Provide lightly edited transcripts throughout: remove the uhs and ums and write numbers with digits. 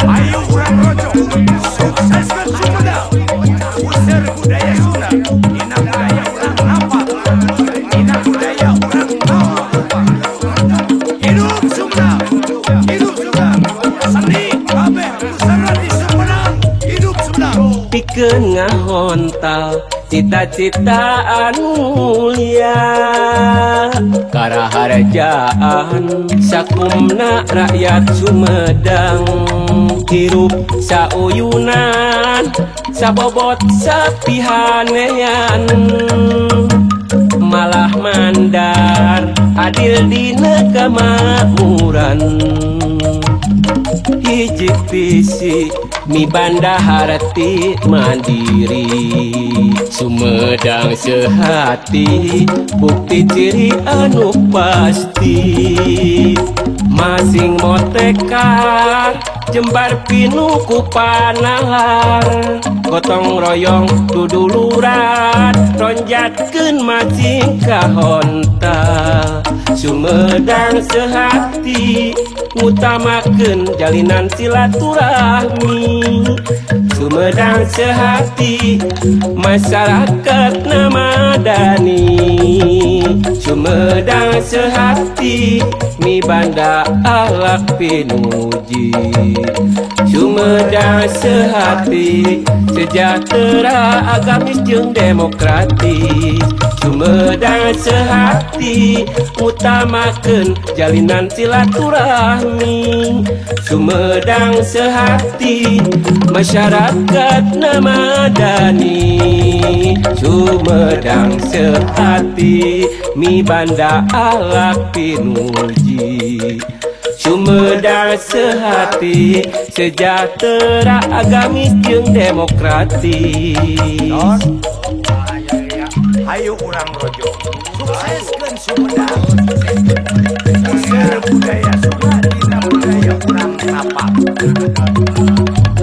Ayo urang rojo, sukseskan Sumedang. Usir budaya Sunda, ina budaya urang napa, ina budaya urang napa. Hidup Sumedang, hidup Sumedang. Seni kabeh pusara di Sumedang, hidup Sumedang. Pikeun ngahontal cita-cita anu mulia, karaharjaan sakumna rakyat Sumedang. Hirup sauyunan sabobot sapihanean, malah mandar adil dina kamakmuran. Hiji visi mi banda harti mandiri, Sumedang sehati bukti ciri anu pasti. Masing motekar jembar pinuku panalar, gotong royong duduluran ronjatkeun masing kahonta. Sumedang sehati ngutamakeun jalinan silaturahmi. Sumedang sehati masyarakat madani. Sumedang sehati mi banda alak pinuji. Sumedang sehati sejahtera agamis jeung demokratis. Sumedang sehati utamakeun jalinan silaturahmi. Sumedang sehati masyarakat madani. Sumedang sehati mi banda alak pinuji. Sumedang sehati sejahtera agamis jeung demokratis. Ayo urang rojo, sukseskan Sumedang. Usir budaya Sunda, dina budaya urang napa,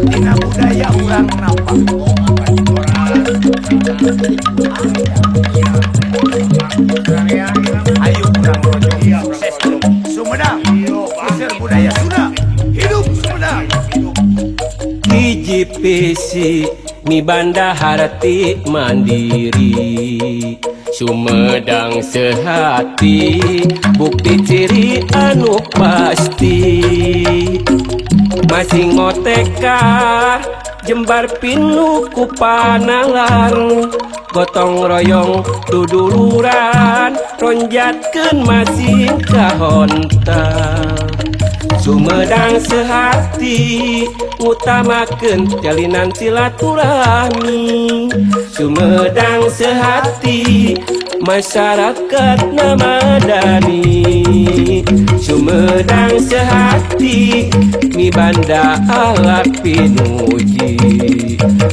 dina budaya urang napa. Ayo urang rojo, sukseskan Sumedang. Usir budaya Sunda, hidup Sumedang. Hiji visi mi banda harti mandiri, Sumedang sehati bukti ciri anu pasti. Masing ngotekar jembar pinuku panalar, gotong royong duduluran ronjatkeun masing kahonta. Sumedang sehati ngutamakeun jalinan silaturahmi. Sumedang sehati masyarakat madani. Sumedang sehati mi banda alak pinuji.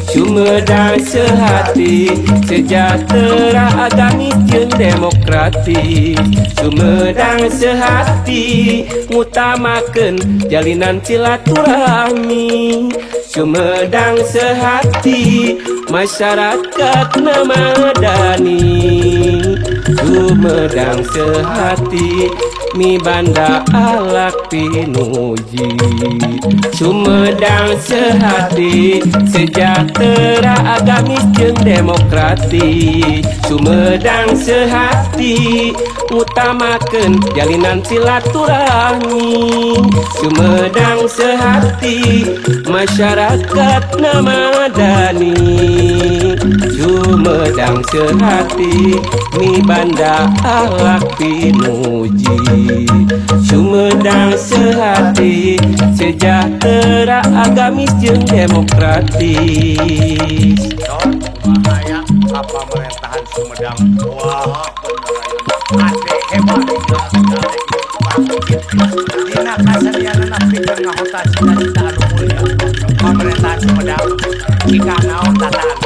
Sumedang sehati sejahtera agamis jeung demokratis. Sumedang sehati ngutamakeun jalinan silaturahmi. Sumedang sehati masyarakat madani. Sumedang sehati mi banda alak pinuji. Sumedang sehati sejahtera agamis jeung demokratis. Sumedang sehati ngutamakeun jalinan silaturahmi. Sumedang sehati masyarakat madani. Sumedang sehati mi banda alak pinuji Sumedang sehati sejahtera agamis jeung demokratis bahaya apa pemerintahan Sumedang wah ade hebat dina kasadiana pikeun ngahota cita-cita anu mulia pemerintahan Sumedang jika naon tataan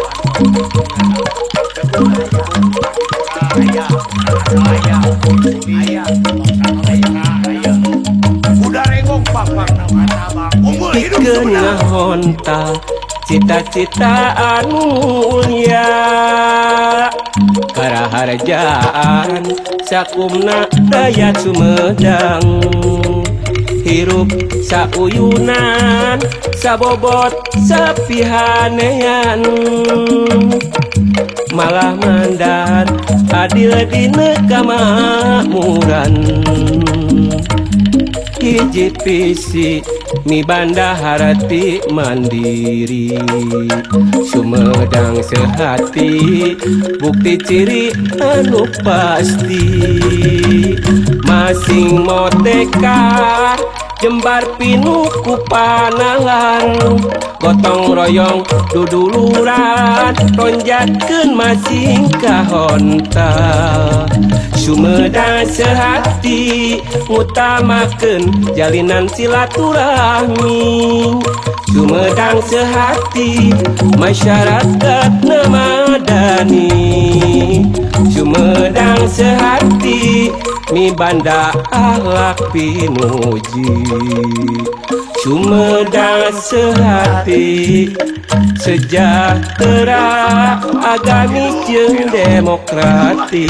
udah rengong pang pikeun ngahonta cita-cita anu mulia karaharjaan sakumna daya Sumedang hirup sauyunan sabobot sapihanean malah mandar adil dina kamakmuran hiji pisi mi banda harati mandiri Sumedang sehati bukti ciri anu pasti masing moteka jembar pinuku panangan gotong royong duduluran ronjatkeun masing kahonta Sumedang sehati ngutamakeun jalinan silaturahmi Sumedang sehati masyarakat madani Sumedang sehati mi banda alak pinuji Sumedang sehati sejahtera agamis jeung demokratis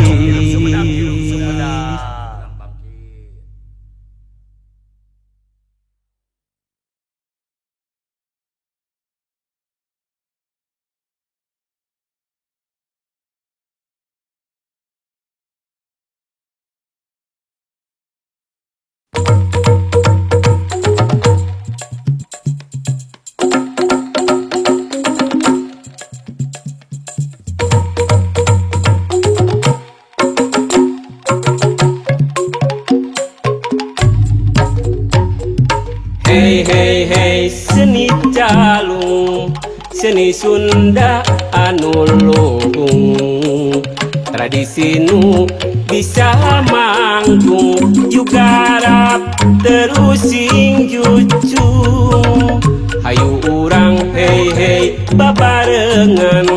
Hei hei hei seni calung seni Sunda anu luhung tradisi nu bisa manggung juga rap terus sing jucung hayu urang hei hei babarengan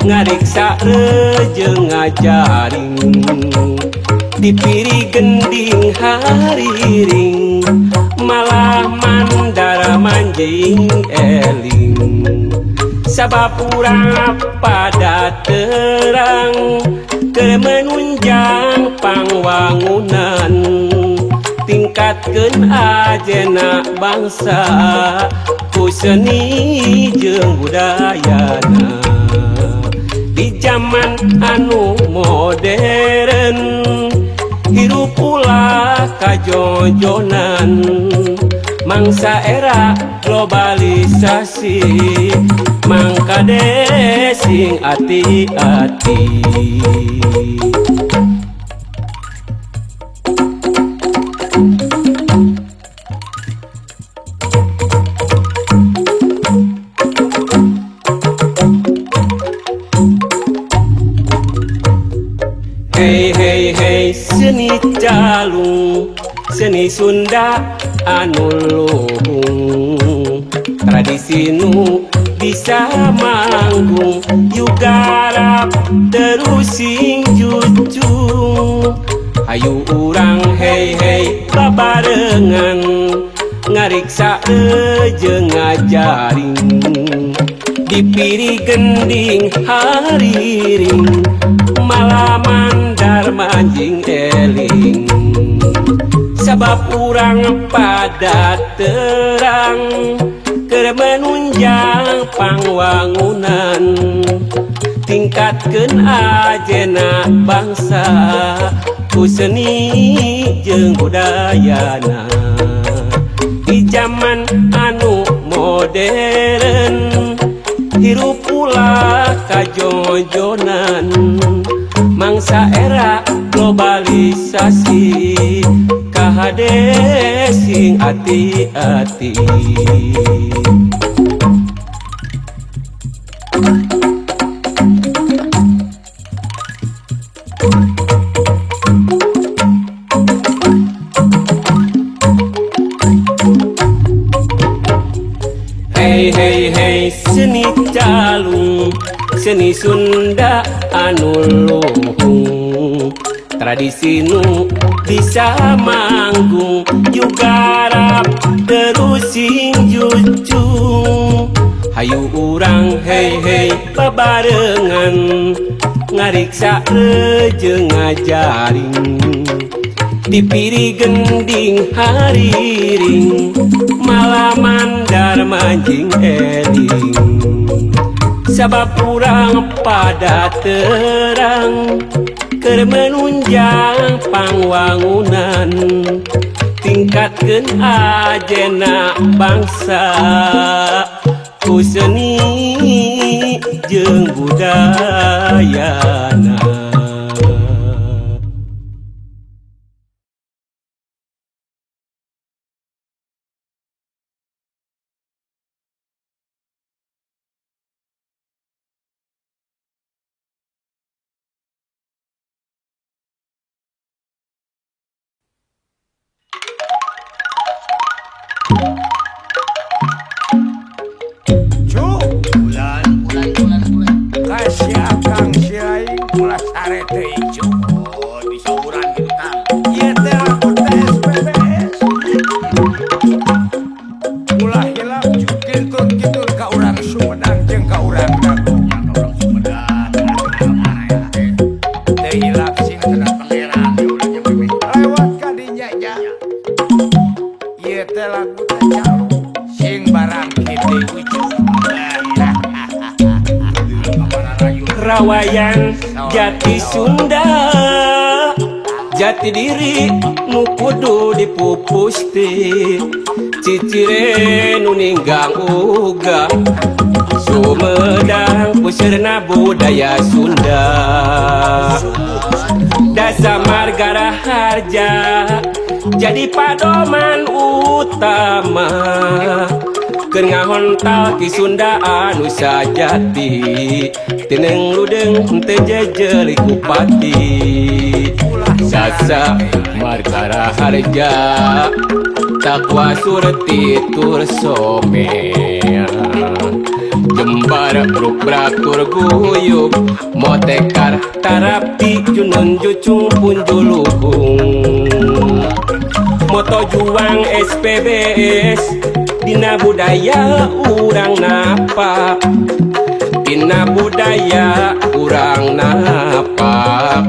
ngariksa rejeung ngajaring dipiri gending hariring malah mandara manjing eling sabab urang pada terang keur menunjang pangwangunan tingkatkeun ajena bangsa ku seni jeung budayana di zaman anu modern hirup ulah kajojonan mangsa era globalisasi mangka desing ati-ati Hei hei hei seni calung seni Sunda anu luhung tradisi nu bisa manggung juga rap terus sing jucung hayu urang hei hei babarengan ngariksa rejeung ngajaring dipiri gending hariring malah mandar manjing eling sabab urang pada terang keur menunjang pangwangunan tingkatkeun ajena bangsa ku seni jeung budayana di zaman anu modern hirup ulah kajojonan mangsa era globalisasi kahade sing hati-hati. Hey hey hey seni calung seni Sunda anu luhung tradisi nu bisa manggung juga rap terus sing jucung hayu urang hey hey babarengan ngariksa jeung ngajaring dipiri gending hariring malamandar manjing eling sabab urang pada terang keur menunjang pangwangunan tingkatkeun ajena bangsa ku seni jeung budayana. Kasih Kang Siaing ulah sare teh ijo. Oh, di sauran gitu Kang. Ieu teh lagu TSPBS. Ulah hilap kintun-kintun ka urang Sumedang jeung ka urang Dago. Urang Sumedang mana ya teh. Teh hilap sing cenah pangeran di urang Bebe. Lewat ka dinya nya. Ieu teh lagu teh jauh sing barang kitu ijo. Rawayan jati Sunda jati diri nu kudu dipupus teh cicire nu ninggang uga Sumedang puseurna budaya Sunda Dasa Marga Raharja jadi padoman utama keur ngahontal ki Sunda anu sajati tineng ludeng teu jejeli ku pati Dasa Marga Raharja takwa surti tur somea jembar bruk-brak tur guyub motekar tarapi junun jucung punjuluhung moto juang SPBS dina budaya urang napa dina budaya urang napa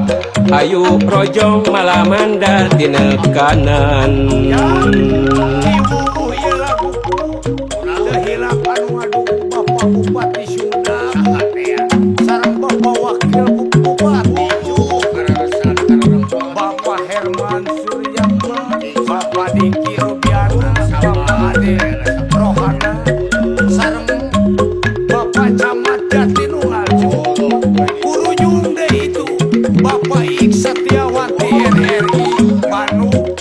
ayo rojong malamandar dina kanan Bapak Bupati Sunda sareng Bapak Wakil Bupati Bapak Herman Suryatman Bapak Diki Rubiana Bapak Ade Rohana sareng Bapak Camat Jatinunggal guru nyunde itu Bapak Ik Setiawati NRI Bandung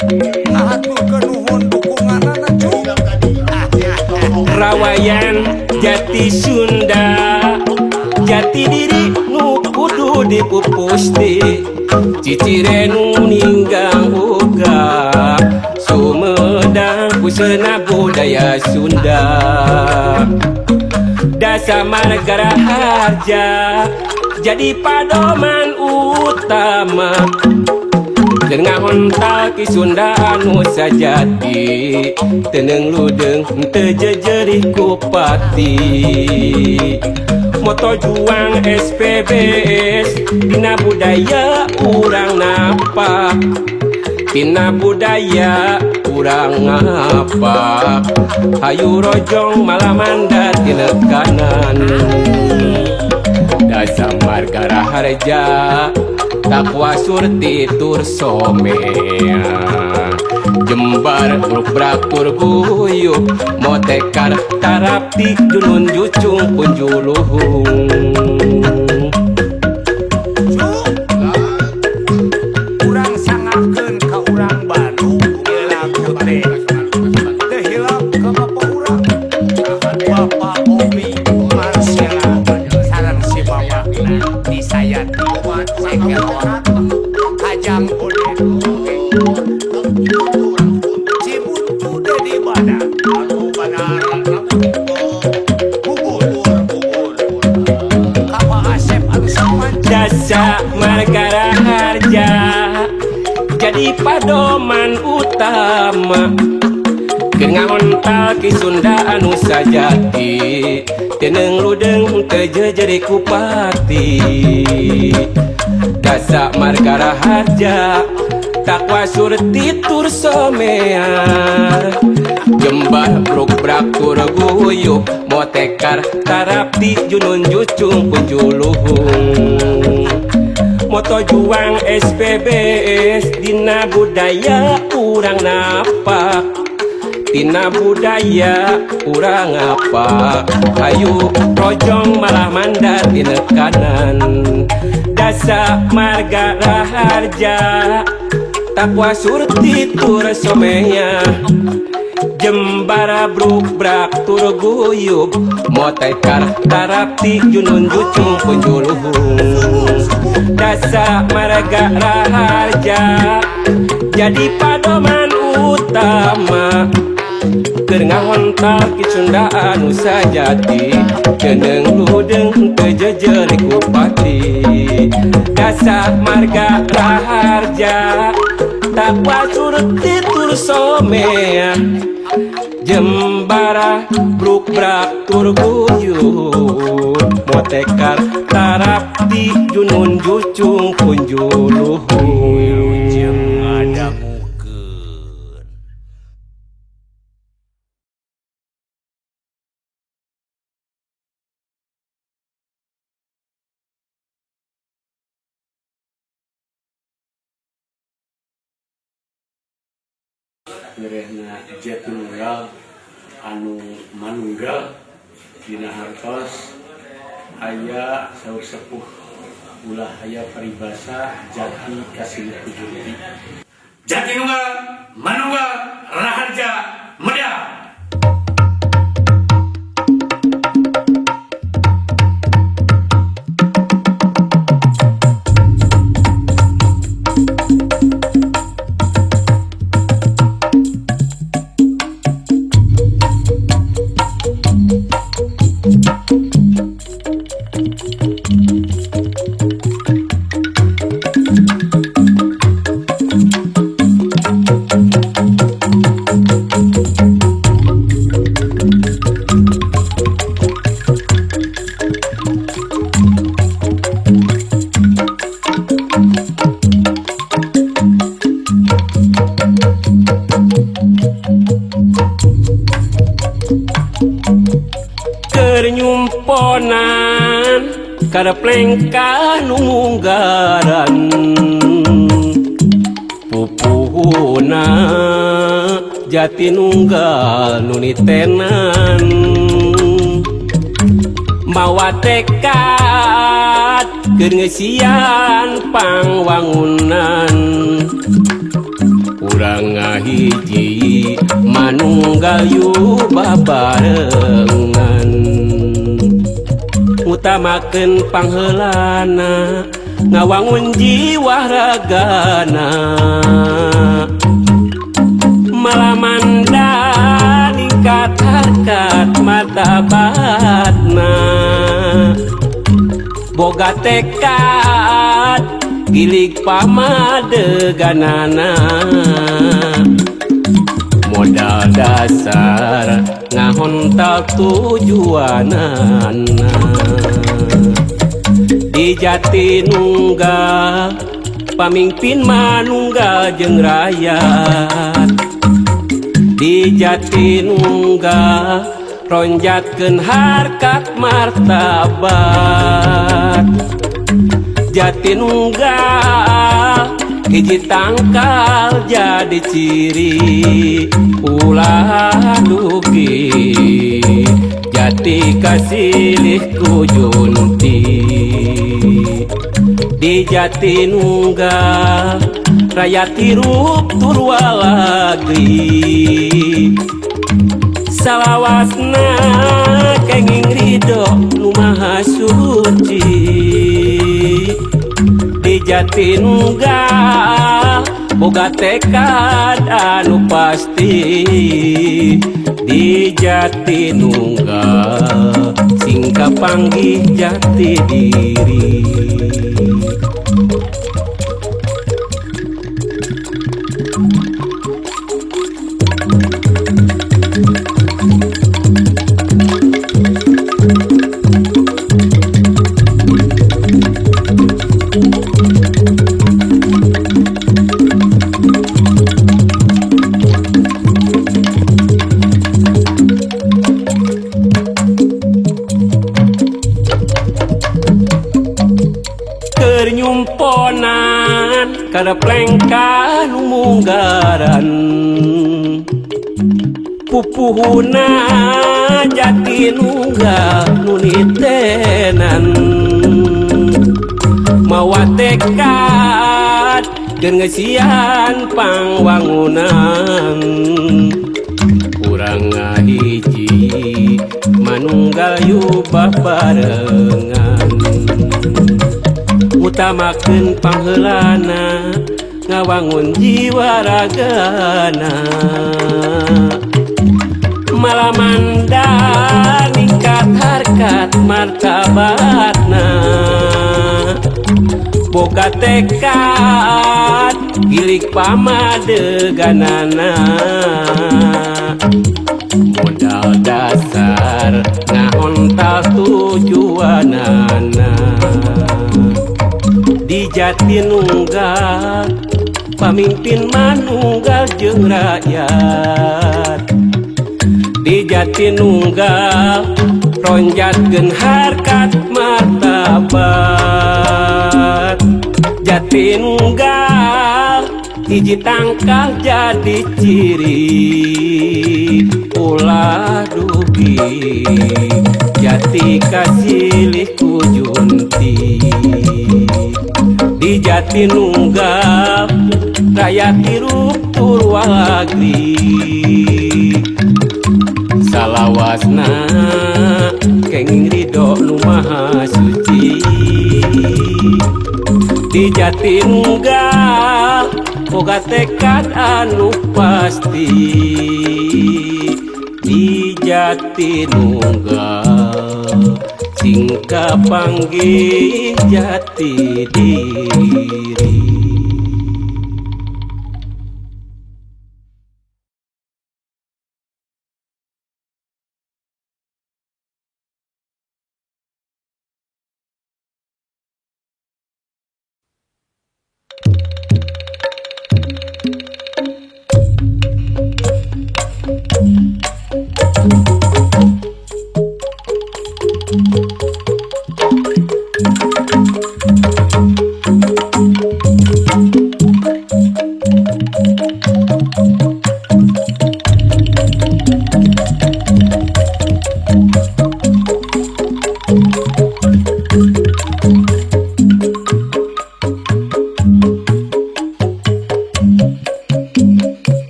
ngahaturkeun nuhun dukunganana juga Rawayan jati Sunda jati diri nu kudu dipupus teh cicire nu ninggang uga Sumedang puseurna budaya Sunda Dasa Marga Raharja jadi padoman utama keur ngahontal ki Sunda anu sajati teneng ludeng teu jejeri ku pati moto juang SPBS dina budaya urang napa dina budaya urang ngapa hayu rojong malamandar dina kanan Dasa Marga Raharja takwa surti tur somea jembar bruk-brak tur guyub motekar tarapti junun jucung punjuluhung Dasa Marga Raharja jadi padoman utama Kengaontal ki Sunda anu sajati teneng ludeng tejejeri kupati Dasa Marga Raharja takwa surti tur somear Jembar bruk braktur guyup motekar tarapti junun jucung punjuluhung moto juang SPBS dina budaya urang napak tina budaya urang apa ayu projong malah mandar di kanan Dasa Marga Raharja takwa surti tur someya Jembara bruk brak tur guyup motekar tarapti junun jucung punjuluhung Dasa Marga Raharja jadi padoman utama Keringahontal ki Sunda anu sajati teneng ludeng tejejeri kupati Dasa Marga Raharja takwa surti tur somea Jembara bruk brak tur guyup motekar tarapti junun jucung punjuluhung ada Gerehna Jatinunggal anu manunggal dina hartos aya saur sepuh ulah aya paribasa jati kasih kujurti Jatinunggal manunggal Raharja Meda Kernyumponan kareplengka nu munggaran pupuhuna Jatinunggal nu nitenan mawa tekad keur ngeusian pangwangunan urang ngahiji manunggal yu babarengan utamakeun pangheulana ngawangun jiwa ragana malamanda ningkat harkat martabatna boga tekad gilig pamadeganana modal dasar ngahontal tujuanana di Jatinunggal pamimpin manunggal jeung rakyat di Jatinunggal ronjatkeun harkat martabat Jatinunggal hiji tangkal jadi ciri ulah dugi jati kasilih kujunti di Jatinunggal raya tirup turwalagi salawasna kenging ridho nu maha suci di Jatinunggal boga tekad anu pasti di Jatinunggal sing singka panggih jati diri. Nyumponan kada plengkan munggaran pupuhuna jati nunggal nunitenan mawa tekad gengesian pangwangunan urang ngahiji manunggal yubah barengan utamakeun pangheulana ngawangun jiwa ragana malamanda ningkat harkat martabatna boga tekad gilik pamadeganana modal dasar ngahontal tujuanana di Jatinunggal pamimpin manunggal jeung rakyat di Jatinunggal ronjatkeun harkat martabat Jatinunggal hiji tangkal jadi ciri ulah dugi jati kasilih kujunti di Jatinunggal rakyat hirup Purwalagri salawasna kenging ridho nu maha suci di Jatinunggal boga tekad anu pasti di Jatinunggal singka panggih jati diri.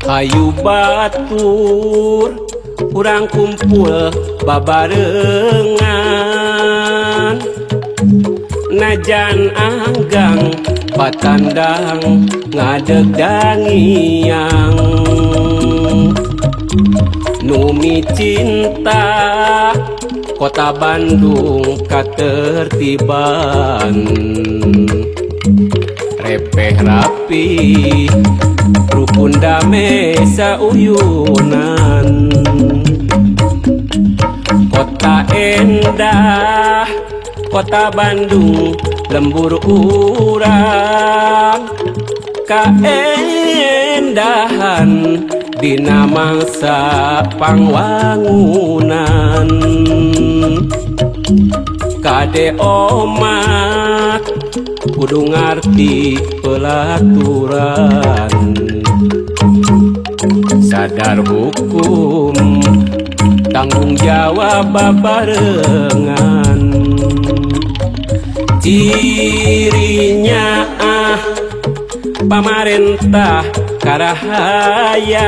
Hayu batur urang kumpul babarengan najan anggang patandang ngadeg dangiang numi cinta kota Bandung katertiban repeh rapi rukun damai sauyunan kota endah kota Bandung lembur urang kaendahan dina mangsa pangwangunan kade omat kudu ngarti pelaturan sadar hukum tanggung jawab barengan cirinya pamarentah karahayap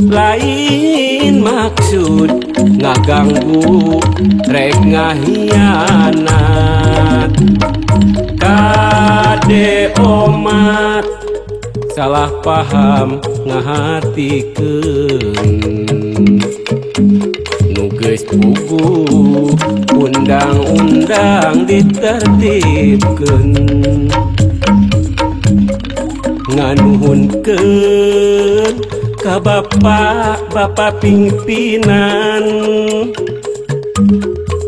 lain maksud ngaganggu rek ngahianat kade omat salah paham ngahatikeun nu geus puguh undang-undang ditertibkeun nganuhunkeun ka bapak pimpinan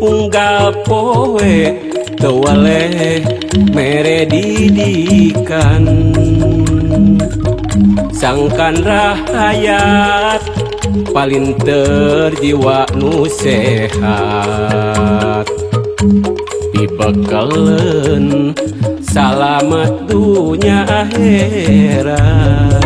unggal poe teu waleh mere didikan sangkan rahayat paling terjiwa nu sehat dibekaleun salamet dunya akhirat.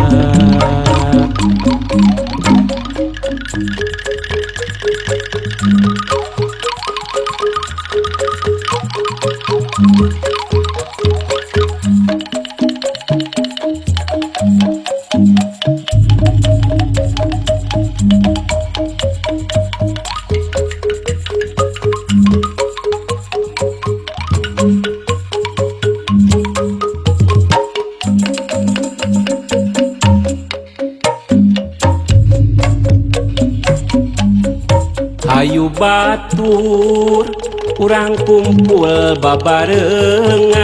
Ayu batur urang kumpul babarengan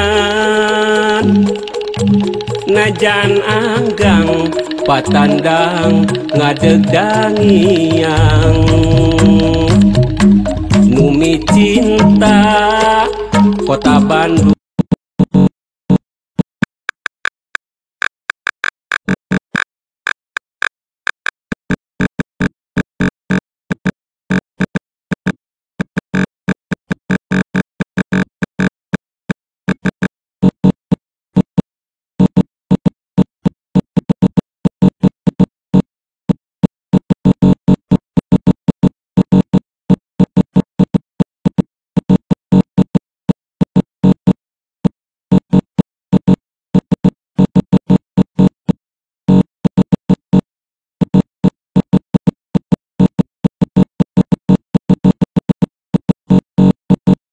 najan anggang patandang ngadeg dangiang numi cinta kota Bandung